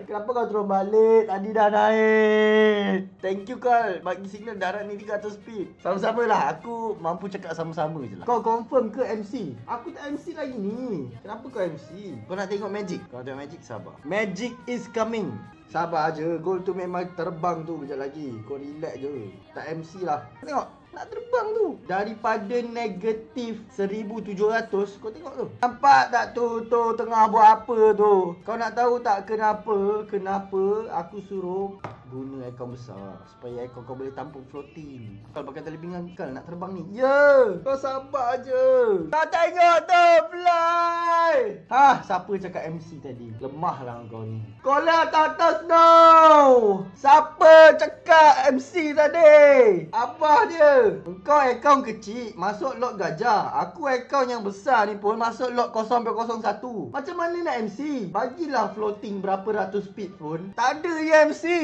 Kenapa kau terus balik? Tadi dah naik. Thank you Carl. Bagi signal darat ni 300 speed. Sama-sama lah. Aku mampu cakap sama-sama je lah. Kau confirm ke MC? Aku tak MC lagi ni. Kenapa kau MC? Kau nak tengok magic? Kau tengok magic, sabar. Magic is coming. Sabar je. Goal tu memang terbang tu kejap lagi. Kau relax je. Tak MC lah. Tengok. Nak terbang tu. Daripada negatif 1700. Kau tengok tu. Nampak tak tu tengah buat apa tu? Kau nak tahu tak kenapa aku suruh guna aircon besar, supaya aircon kau boleh tampung floating. Kalau pakai tali pinggang kau nak terbang ni. Kau sabar je. Kau tengok tu, fly. Siapa cakap MC tadi? Lemah lah kau ni. Collect atas now. Siapa cakap MC tadi? Abah dia. Engkau akaun kecil, masuk lot gajah. Aku akaun yang besar ni pun masuk lot 0.01. Macam mana nak MC? Bagilah floating berapa ratus speed pun tak ada je MC.